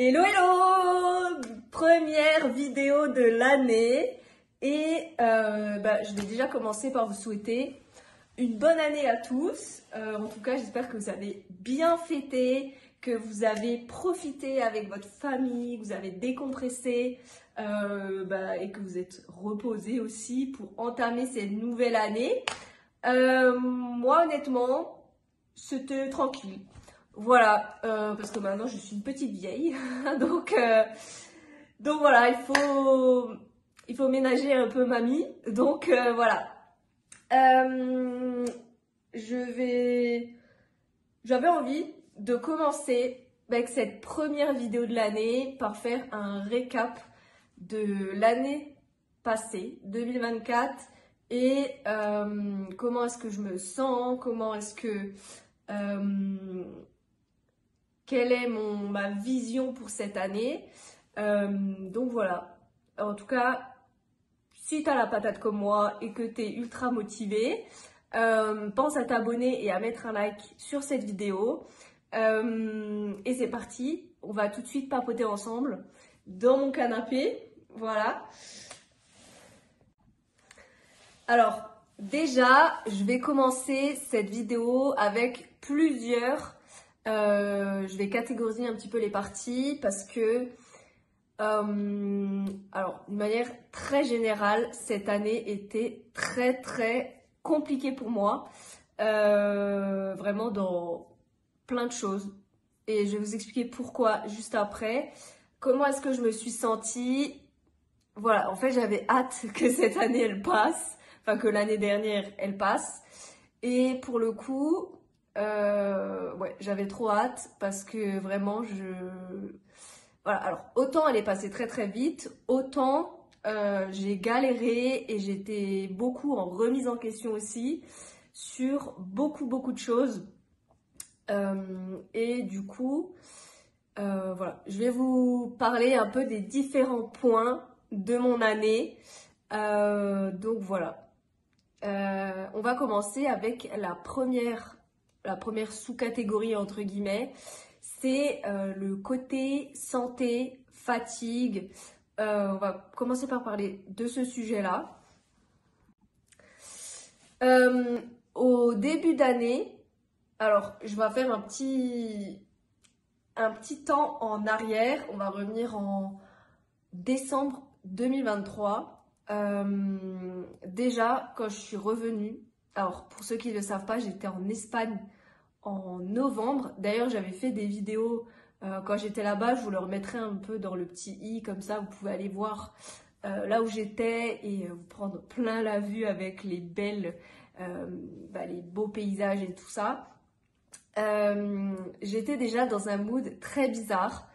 Hello hello! Première vidéo de l'année et je vais déjà commencer par vous souhaiter une bonne année à tous. En tout cas, j'espère que vous avez bien fêté, que vous avez profité avec votre famille, que vous avez décompressé et que vous êtes reposé aussi pour entamer cette nouvelle année. Moi, honnêtement, c'était tranquille. Voilà, parce que maintenant je suis une petite vieille, donc voilà, il faut ménager un peu mamie, donc voilà. Euh, J'avais envie de commencer avec cette première vidéo de l'année par faire un récap de l'année passée, 2024, et comment est-ce que je me sens, quelle est ma vision pour cette année. Donc voilà, en tout cas, si tu as la patate comme moi et que tu es ultra motivé, pense à t'abonner et à mettre un like sur cette vidéo. Et c'est parti, on va tout de suite papoter ensemble dans mon canapé. Voilà. Alors, déjà, je vais commencer cette vidéo avec je vais catégoriser un petit peu les parties parce que, alors, d'une manière très générale, cette année était très très compliquée pour moi, vraiment dans plein de choses. Et je vais vous expliquer pourquoi juste après. Comment est-ce que je me suis sentie? Voilà, en fait, j'avais hâte que cette année elle passe, enfin que l'année dernière elle passe. Et pour le coup, ouais, j'avais trop hâte parce que vraiment, voilà, alors autant elle est passée très très vite, autant j'ai galéré et j'étais beaucoup en remise en question aussi sur beaucoup de choses. Et du coup, voilà, je vais vous parler un peu des différents points de mon année. Donc voilà. On va commencer avec la première sous-catégorie entre guillemets, c'est le côté santé, fatigue. On va commencer par parler de ce sujet-là. Au début d'année, alors je vais faire un petit temps en arrière. On va revenir en décembre 2023. Déjà, quand je suis revenue, alors pour ceux qui ne le savent pas, j'étais en Espagne en novembre. D'ailleurs, j'avais fait des vidéos quand j'étais là-bas. Je vous le remettrai un peu dans le petit i, comme ça vous pouvez aller voir là où j'étais et vous prendre plein la vue avec les les beaux paysages et tout ça. J'étais déjà dans un mood très bizarre.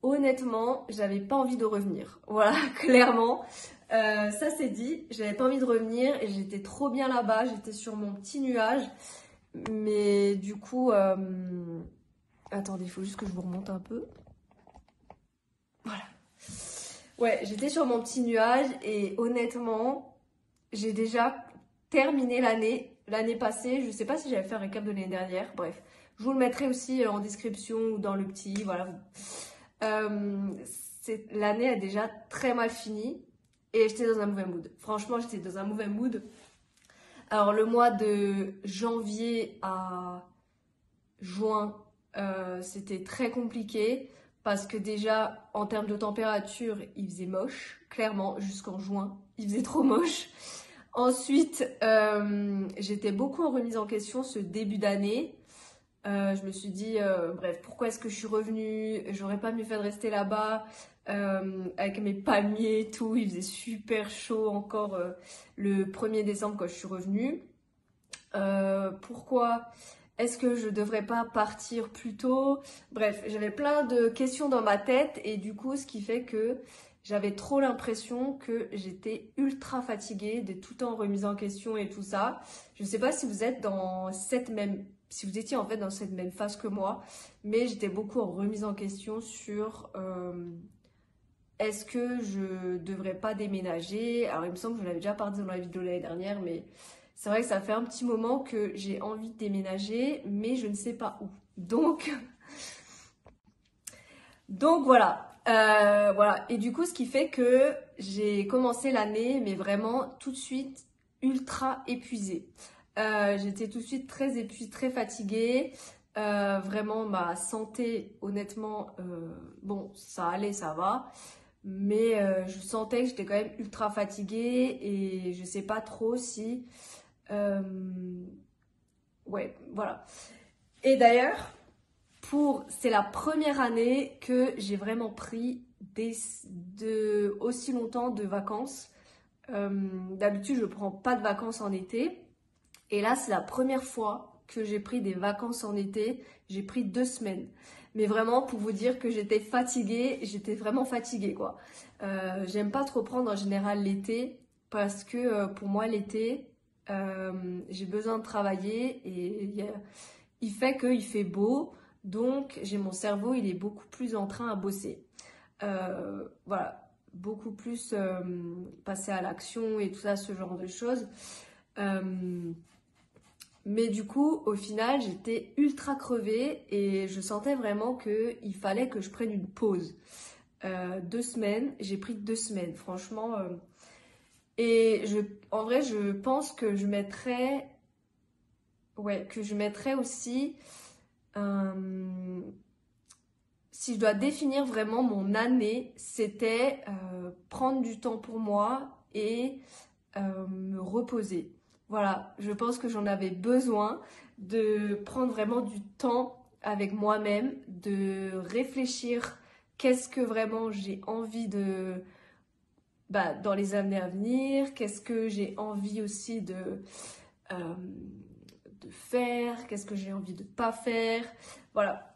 Honnêtement, j'avais pas envie de revenir. Voilà, clairement. Ça c'est dit, j'avais pas envie de revenir et j'étais trop bien là-bas, j'étais sur mon petit nuage. Mais du coup, attendez, il faut juste que je vous remonte un peu. Voilà. Ouais, j'étais sur mon petit nuage et honnêtement, j'ai déjà terminé l'année passée. Je sais pas si j'avais fait un récap de l'année dernière. Bref, je vous le mettrai aussi en description ou dans le petit. Voilà. L'année a déjà très mal fini et j'étais dans un mauvais mood. Franchement, j'étais dans un mauvais mood. Alors, le mois de janvier à juin, c'était très compliqué parce que déjà, en termes de température, il faisait moche. Clairement, jusqu'en juin, il faisait trop moche. Ensuite, j'étais beaucoup en remise en question ce début d'année. Je me suis dit, bref, pourquoi est-ce que je suis revenue? J'aurais pas mieux fait de rester là-bas avec mes palmiers et tout. Il faisait super chaud encore le 1er décembre quand je suis revenue. Pourquoi est-ce que je devrais pas partir plus tôt? Bref, j'avais plein de questions dans ma tête et du coup, ce qui fait que j'avais trop l'impression que j'étais ultra fatiguée, d'être tout le temps remise en question et tout ça. Je ne sais pas si vous êtes si vous étiez en fait dans cette même phase que moi, mais j'étais beaucoup en remise en question sur est-ce que je devrais pas déménager? Alors il me semble que je l'avais déjà parlé dans la vidéo de l'année dernière, mais c'est vrai que ça fait un petit moment que j'ai envie de déménager, mais je ne sais pas où. Donc Donc voilà. Et du coup, ce qui fait que j'ai commencé l'année, mais vraiment tout de suite ultra épuisée. J'étais tout de suite très épuisée, très fatiguée. Vraiment, ma santé, honnêtement, bon, ça allait, ça va. Mais je sentais que j'étais quand même ultra fatiguée et je sais pas trop si... euh, ouais, voilà. Et d'ailleurs, c'est la première année que j'ai vraiment pris aussi longtemps de vacances. D'habitude, je prends pas de vacances en été. Et là, c'est la première fois que j'ai pris des vacances en été. J'ai pris 2 semaines. Mais vraiment, pour vous dire que j'étais vraiment fatiguée, quoi. J'aime pas trop prendre en général l'été parce que pour moi, l'été, j'ai besoin de travailler et il fait qu'il fait beau. Donc, j'ai mon cerveau, il est beaucoup plus en train à bosser. Voilà, beaucoup plus passer à l'action et tout ça, ce genre de choses. Mais du coup, au final, j'étais ultra crevée et je sentais vraiment qu'il fallait que je prenne une pause. 2 semaines, j'ai pris 2 semaines, franchement. Et en vrai, je pense que que je mettrais aussi, si je dois définir vraiment mon année, c'était prendre du temps pour moi et me reposer. Voilà, je pense que j'en avais besoin de prendre vraiment du temps avec moi-même, de réfléchir qu'est-ce que vraiment j'ai envie dans les années à venir, qu'est-ce que j'ai envie aussi euh, de faire, qu'est-ce que j'ai envie de pas faire. Voilà.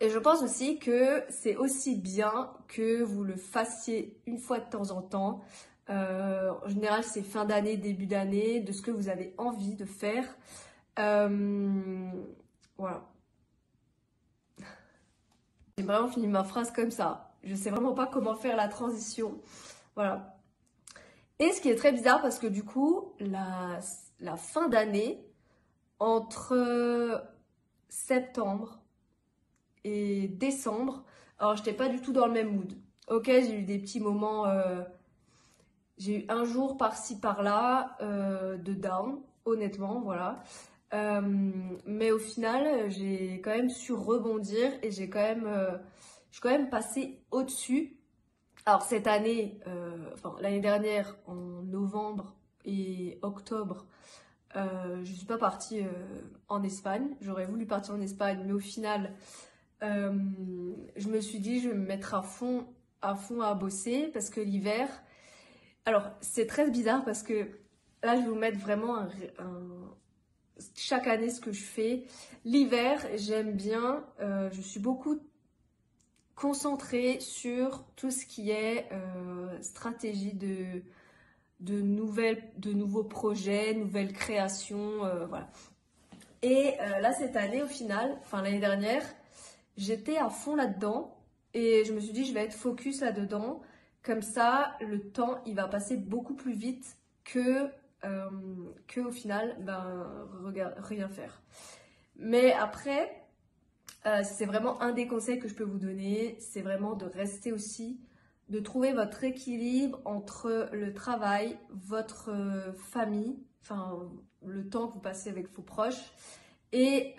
Et je pense aussi que c'est aussi bien que vous le fassiez une fois de temps en temps. En général, c'est fin d'année, début d'année, de ce que vous avez envie de faire. Euh, voilà. J'ai vraiment fini ma phrase comme ça. Je sais vraiment pas comment faire la transition. Voilà. Et ce qui est très bizarre parce que du coup, la fin d'année, entre septembre et décembre, alors j'étais pas du tout dans le même mood. Ok, j'ai eu des petits moments, j'ai eu un jour par-ci par-là de down, honnêtement, voilà. Euh, mais au final, j'ai quand même su rebondir et je suis quand même passée au-dessus. Alors cette année, enfin l'année dernière, en novembre et octobre, je suis pas partie en Espagne. J'aurais voulu partir en Espagne, mais au final, euh, je me suis dit, je vais me mettre à fond à bosser parce que l'hiver. Alors, c'est très bizarre parce que là, je vais vous mettre vraiment chaque année ce que je fais. L'hiver, j'aime bien, je suis beaucoup concentrée sur tout ce qui est stratégie de nouveaux projets, nouvelles créations, voilà. Et là, cette année, au final, enfin l'année dernière, j'étais à fond là-dedans et je me suis dit, je vais être focus là-dedans. Comme ça, le temps, il va passer beaucoup plus vite euh, que au final, rien faire. Mais après, c'est vraiment un des conseils que je peux vous donner, c'est vraiment de rester aussi, de trouver votre équilibre entre le travail, votre famille, enfin le temps que vous passez avec vos proches et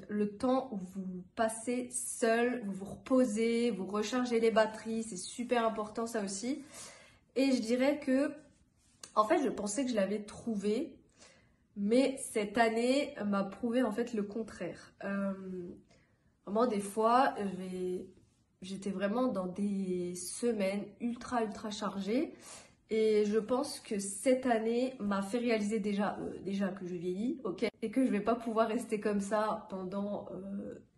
le temps où vous passez seul, vous vous reposez, vous rechargez les batteries, c'est super important ça aussi. Et je dirais que, en fait, je pensais que je l'avais trouvé, mais cette année m'a prouvé en fait le contraire. Vraiment, des fois, j'étais vraiment dans des semaines ultra chargées. Et je pense que cette année m'a fait réaliser déjà que je vieillis, ok, et que je vais pas pouvoir rester comme ça pendant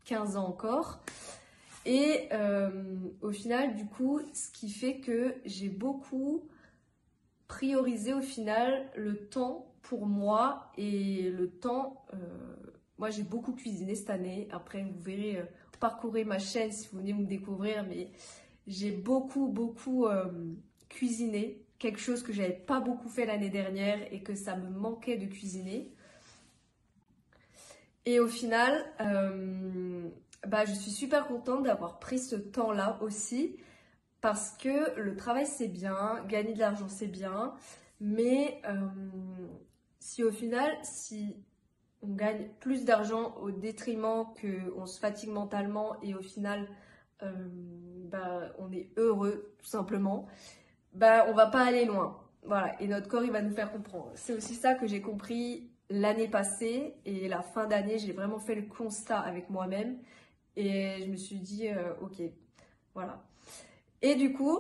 15 ans encore. Et au final, du coup, ce qui fait que j'ai beaucoup priorisé au final le temps pour moi et le temps. Moi, j'ai beaucoup cuisiné cette année. Après, vous verrez, parcourez ma chaîne si vous venez me découvrir, mais j'ai beaucoup cuisiné. Quelque chose que j'avais pas beaucoup fait l'année dernière et que ça me manquait de cuisiner. Et au final, bah, je suis super contente d'avoir pris ce temps-là aussi parce que le travail c'est bien, gagner de l'argent c'est bien, mais si au final, si on gagne plus d'argent au détriment qu'on se fatigue mentalement et au final euh, bah, on est heureux tout simplement, bah, on va pas aller loin. Voilà, et notre corps il va nous faire comprendre. C'est aussi ça que j'ai compris l'année passée et la fin d'année, j'ai vraiment fait le constat avec moi-même et je me suis dit ok, voilà. Et du coup,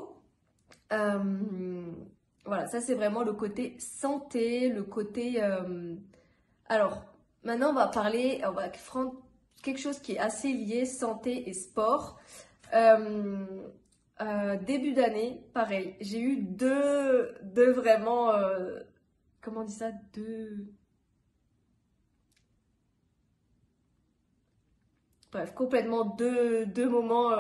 voilà, ça c'est vraiment le côté santé, le côté alors, maintenant, on va prendre quelque chose qui est assez lié, santé et sport. Euh, Début d'année, pareil, j'ai eu deux vraiment, comment on dit ça, bref, complètement deux moments,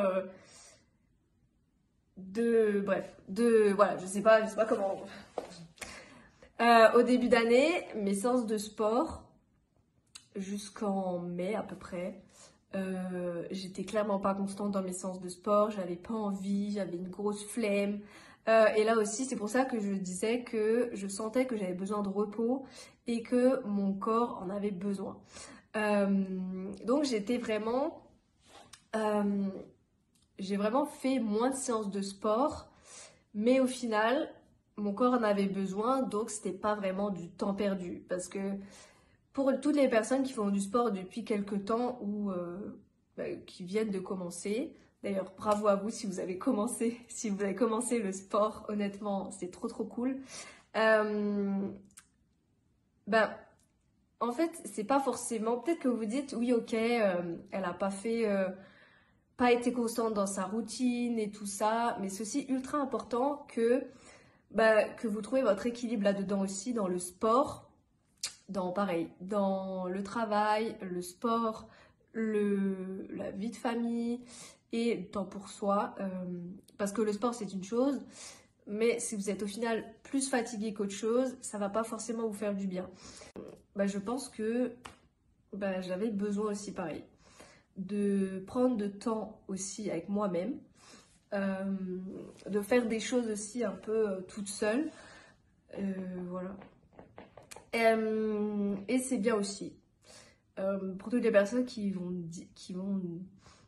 voilà, je sais pas comment. Au début d'année, mes séances de sport, jusqu'en mai à peu près. J'étais clairement pas constante dans mes séances de sport, j'avais pas envie, j'avais une grosse flemme. Et là aussi, c'est pour ça que je disais que je sentais que j'avais besoin de repos et que mon corps en avait besoin. Donc euh, j'ai vraiment fait moins de séances de sport, mais au final, mon corps en avait besoin, donc c'était pas vraiment du temps perdu. Parce que pour toutes les personnes qui font du sport depuis quelques temps ou qui viennent de commencer, d'ailleurs bravo à vous si vous avez commencé, si vous avez commencé le sport, honnêtement c'est trop trop cool. Euh, ben en fait c'est pas forcément, peut-être que vous dites oui ok elle a pas été constante dans sa routine et tout ça, mais c'est aussi ultra important que vous trouvez votre équilibre là-dedans aussi dans le sport. Dans le travail, le sport, la vie de famille et le temps pour soi. Parce que le sport, c'est une chose, mais si vous êtes au final plus fatigué qu'autre chose, ça va pas forcément vous faire du bien. Bah, je pense que j'avais besoin aussi, pareil, de prendre de temps aussi avec moi-même, euh, de faire des choses aussi un peu toute seule. Voilà. Et c'est bien aussi. Pour toutes les personnes qui vont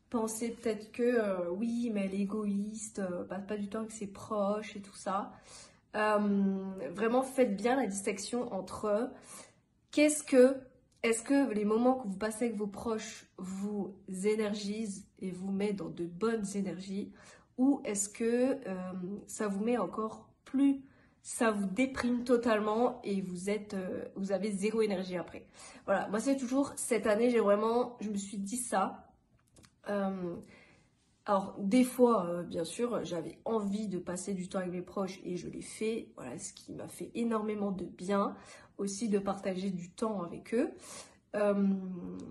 penser peut-être que oui, mais elle est égoïste, passe pas du temps avec ses proches et tout ça. Vraiment, faites bien la distinction entre est-ce que les moments que vous passez avec vos proches vous énergisent et vous met dans de bonnes énergies, ou est-ce que ça vous met encore plus, ça vous déprime totalement et vous avez zéro énergie après. Voilà, moi c'est toujours cette année, je me suis dit ça. Euh, alors des fois, bien sûr, j'avais envie de passer du temps avec mes proches et je l'ai fait. Voilà, ce qui m'a fait énormément de bien, aussi de partager du temps avec eux. Euh,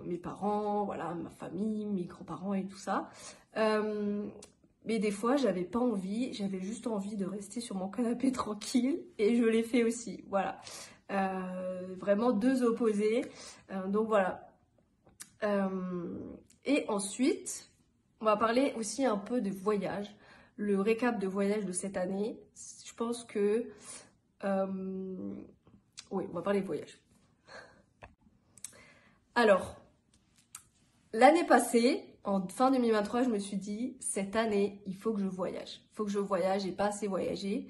Mes parents, voilà, ma famille, mes grands-parents et tout ça. Mais des fois, j'avais pas envie, j'avais juste envie de rester sur mon canapé tranquille et je l'ai fait aussi. Voilà. Vraiment deux opposés. Donc voilà. Et ensuite, on va parler aussi un peu de voyage. Le récap de voyage de cette année. Je pense que... oui, on va parler de voyage. Alors, l'année passée, en fin 2023, je me suis dit, cette année, il faut que je voyage. Il faut que je voyage, j'ai pas assez voyagé.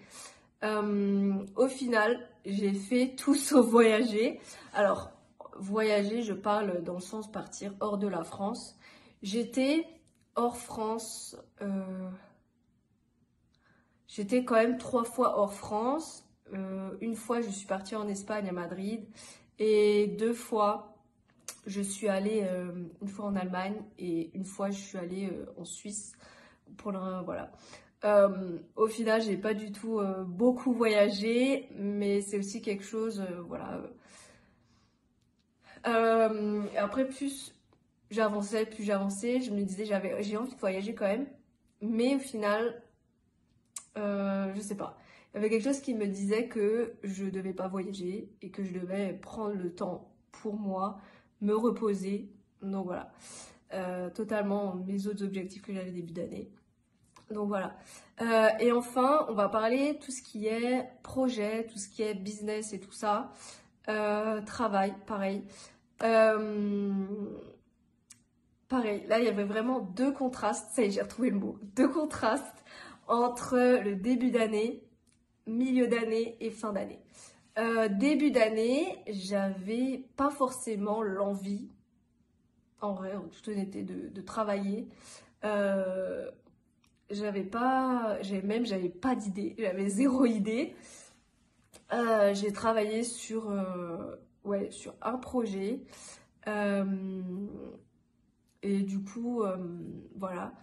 Au final, j'ai fait tout sauf voyager. Alors, voyager, je parle dans le sens partir hors de la France. J'étais hors France, j'étais quand même 3 fois hors France. Une fois, je suis partie en Espagne, à Madrid. Et 2 fois, je suis allée une fois en Allemagne et une fois, je suis allée en Suisse. Voilà. Au final, j'ai pas du tout beaucoup voyagé, mais c'est aussi quelque chose, voilà. Après, plus j'avançais, je me disais, j'ai envie de voyager quand même, mais au final, je sais pas. Il y avait quelque chose qui me disait que je devais pas voyager et que je devais prendre le temps pour moi, me reposer. Donc voilà. totalement mes autres objectifs que j'avais début d'année. Donc voilà. Et enfin, on va parler tout ce qui est projet, tout ce qui est business et tout ça. Travail, pareil. Pareil, là il y avait vraiment deux contrastes, ça y est, j'ai retrouvé le mot, deux contrastes entre le début d'année, milieu d'année et fin d'année. Début d'année, j'avais pas forcément l'envie, en vrai, en toute honnêteté, de travailler. J'avais pas d'idée, j'avais zéro idée. J'ai travaillé sur un projet. Et du coup, voilà.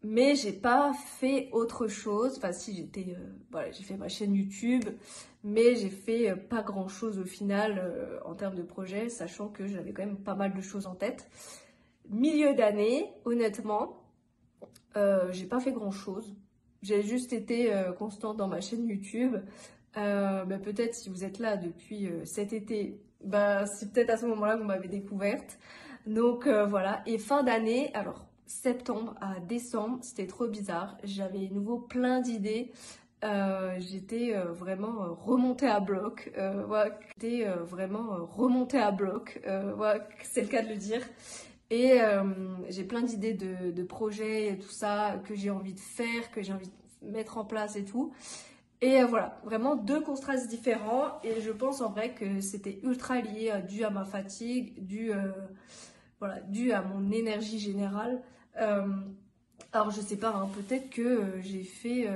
Mais j'ai pas fait autre chose. Enfin, si, j'ai fait ma chaîne YouTube, mais j'ai fait pas grand chose au final en termes de projet, sachant que j'avais quand même pas mal de choses en tête. Milieu d'année, honnêtement, j'ai pas fait grand chose. J'ai juste été constante dans ma chaîne YouTube. Peut-être si vous êtes là depuis cet été, c'est peut-être à ce moment-là que vous m'avez découverte. Donc voilà, et fin d'année, alors septembre à décembre, c'était trop bizarre. J'avais de nouveau plein d'idées. J'étais vraiment remontée à bloc. Voilà, voilà, c'est le cas de le dire. Et j'ai plein d'idées de projets et tout ça que j'ai envie de faire, que j'ai envie de mettre en place et tout. Et voilà, vraiment deux contrastes différents. Et je pense en vrai que c'était ultra lié, dû à ma fatigue, dû à mon énergie générale. Alors je sais pas, hein, peut-être que j'ai fait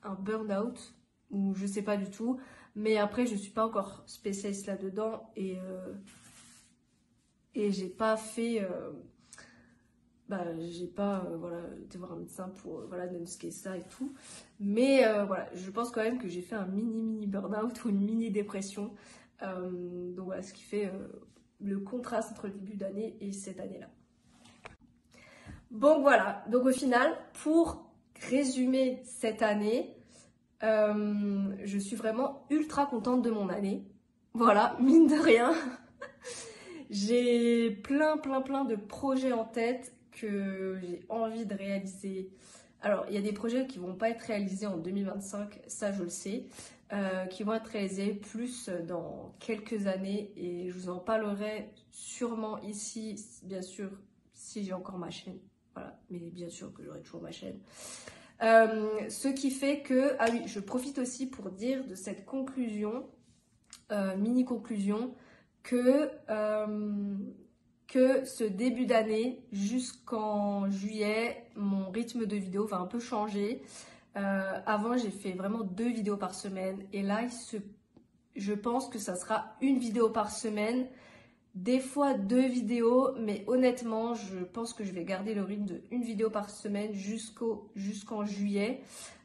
un burn-out, ou je sais pas du tout. Mais après, je suis pas encore spécialiste là-dedans. Et j'ai pas fait... j'ai pas été voir un médecin pour diagnostiquer ça et tout. Mais voilà, je pense quand même que j'ai fait un mini burn-out ou une mini dépression. Donc voilà, ce qui fait le contraste entre le début d'année et cette année-là. Bon voilà, donc au final, pour résumer cette année, je suis vraiment ultra contente de mon année. Voilà, mine de rien. J'ai plein de projets en tête que j'ai envie de réaliser. Alors, il y a des projets qui vont pas être réalisés en 2025, ça je le sais, qui vont être réalisés plus dans quelques années et je vous en parlerai sûrement ici, bien sûr, si j'ai encore ma chaîne. Voilà, mais bien sûr que j'aurai toujours ma chaîne. Ce qui fait que, ah oui, je profite aussi pour dire de cette conclusion, mini conclusion, que ce début d'année jusqu'en juillet, mon rythme de vidéo va un peu changer. Avant, j'ai fait vraiment 2 vidéos par semaine et là, je pense que ça sera une vidéo par semaine, des fois 2 vidéos, mais honnêtement, je pense que je vais garder le rythme de 1 vidéo par semaine jusqu'en juillet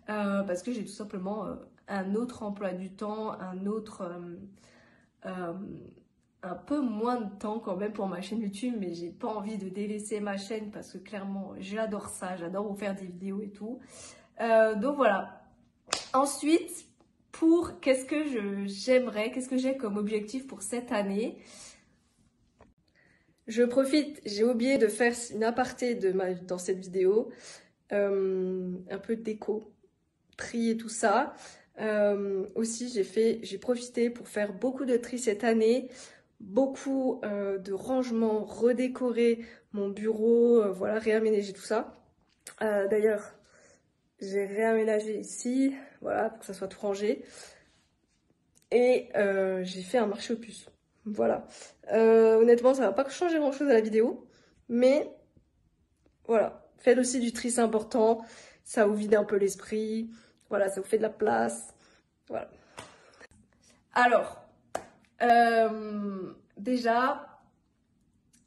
parce que j'ai tout simplement un autre emploi du temps, un peu moins de temps quand même pour ma chaîne YouTube, mais j'ai pas envie de délaisser ma chaîne parce que clairement j'adore ça, j'adore vous faire des vidéos et tout. Donc voilà. Ensuite, qu'est-ce que j'ai comme objectif pour cette année? Je profite, j'ai oublié de faire une aparté dans cette vidéo, un peu de déco, tri et tout ça. Aussi, j'ai profité pour faire beaucoup de tri cette année. Beaucoup de rangements, redécorer mon bureau, voilà, réaménager tout ça. D'ailleurs, j'ai réaménagé ici, voilà, pour que ça soit tout rangé. Et j'ai fait un marché aux puces. Voilà. Honnêtement, ça va pas changer grand chose à la vidéo, mais voilà. Faites aussi du tri, c'est important. Ça vous vide un peu l'esprit. Voilà, ça vous fait de la place. Voilà. Alors, déjà,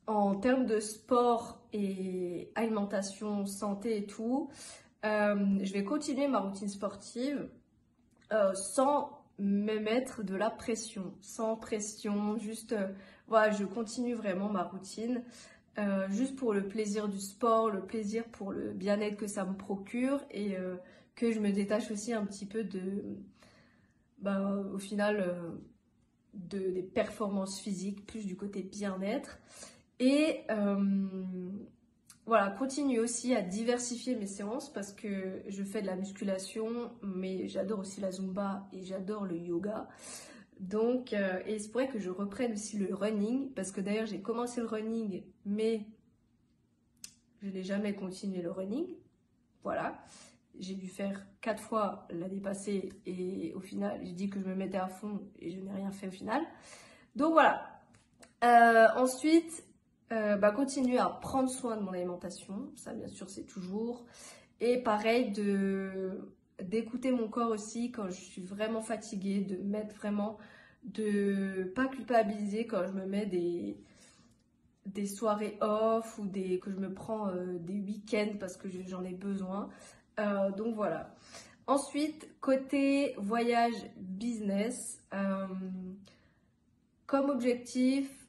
en termes de sport et alimentation, santé et tout, je vais continuer ma routine sportive sans me mettre de la pression. Sans pression, juste, voilà, je continue vraiment ma routine. Juste pour le plaisir du sport, le plaisir pour le bien-être que ça me procure et que je me détache aussi un petit peu au final, des performances physiques, plus du côté bien-être. Et voilà, continue aussi à diversifier mes séances parce que je fais de la musculation, mais j'adore aussi la Zumba et j'adore le yoga. Donc, et il se pourrait que je reprenne aussi le running, parce que d'ailleurs j'ai commencé le running, mais je n'ai jamais continué le running. Voilà, j'ai dû faire 4 fois l'année passée et au final j'ai dit que je me mettais à fond et je n'ai rien fait au final. Donc voilà. Ensuite, continuer à prendre soin de mon alimentation, ça bien sûr c'est toujours. Et pareil, d'écouter mon corps aussi quand je suis vraiment fatiguée, de mettre vraiment, de pas culpabiliser quand je me mets des soirées off ou que je me prends des week-ends parce que j'en ai besoin. Donc voilà. Ensuite, côté voyage business, comme objectif,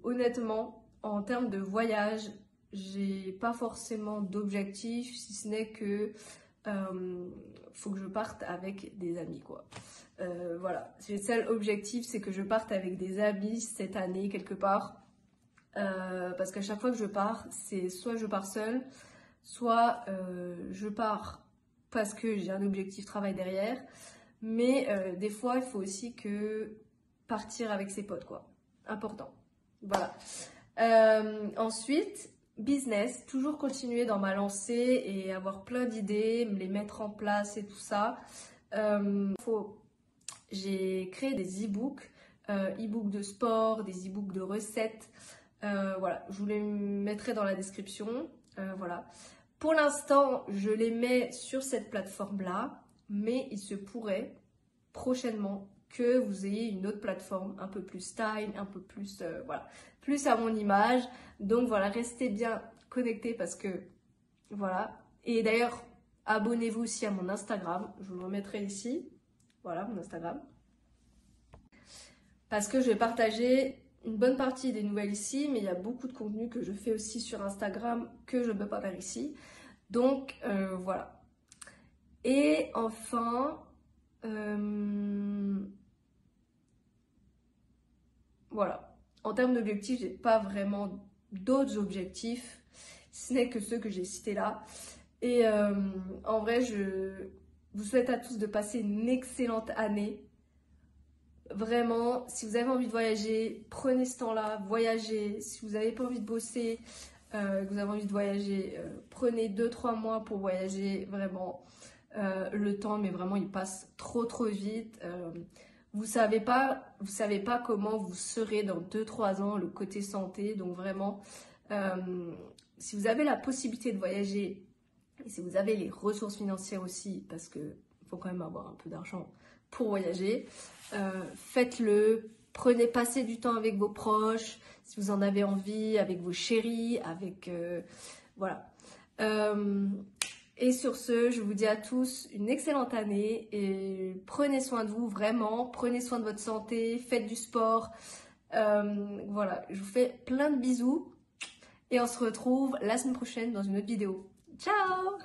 honnêtement, en termes de voyage, j'ai pas forcément d'objectif, si ce n'est que faut que je parte avec des amis, quoi. Voilà, le seul objectif, c'est que je parte avec des amis cette année quelque part. Parce qu'à chaque fois que je pars, c'est soit je pars seule, soit je pars parce que j'ai un objectif travail derrière. Mais des fois, il faut aussi que partir avec ses potes, quoi. Important. Voilà. Ensuite, business, toujours continuer dans ma lancée et avoir plein d'idées, me les mettre en place et tout ça. J'ai créé des e-books, e-books de sport, des e-books de recettes. Voilà, je vous les mettrai dans la description. Voilà. Pour l'instant, je les mets sur cette plateforme-là, mais il se pourrait prochainement que vous ayez une autre plateforme un peu plus style, un peu plus, voilà, plus à mon image. Donc voilà, restez bien connectés parce que, voilà. Et d'ailleurs, abonnez-vous aussi à mon Instagram, je vous le remettrai ici. Voilà, mon Instagram. Parce que je vais partager une bonne partie des nouvelles ici, mais il y a beaucoup de contenu que je fais aussi sur Instagram que je ne peux pas faire ici. Donc, voilà. Et enfin, voilà. En termes d'objectifs, j'ai pas vraiment d'autres objectifs, si ce n'est que ceux que j'ai cités là. Et en vrai, je vous souhaite à tous de passer une excellente année. Vraiment, si vous avez envie de voyager, prenez ce temps-là, voyagez. Si vous n'avez pas envie de bosser, que vous avez envie de voyager, prenez 2-3 mois pour voyager. Vraiment, le temps, mais vraiment, il passe trop vite. Vous savez pas comment vous serez dans 2-3 ans, le côté santé. Donc vraiment, si vous avez la possibilité de voyager, et si vous avez les ressources financières aussi, parce qu'il faut quand même avoir un peu d'argent pour voyager, faites-le. Passez du temps avec vos proches, si vous en avez envie, avec vos chéris, avec... voilà. Et sur ce, je vous dis à tous une excellente année et prenez soin de vous, vraiment. Prenez soin de votre santé, faites du sport. Voilà, je vous fais plein de bisous et on se retrouve la semaine prochaine dans une autre vidéo. Ciao!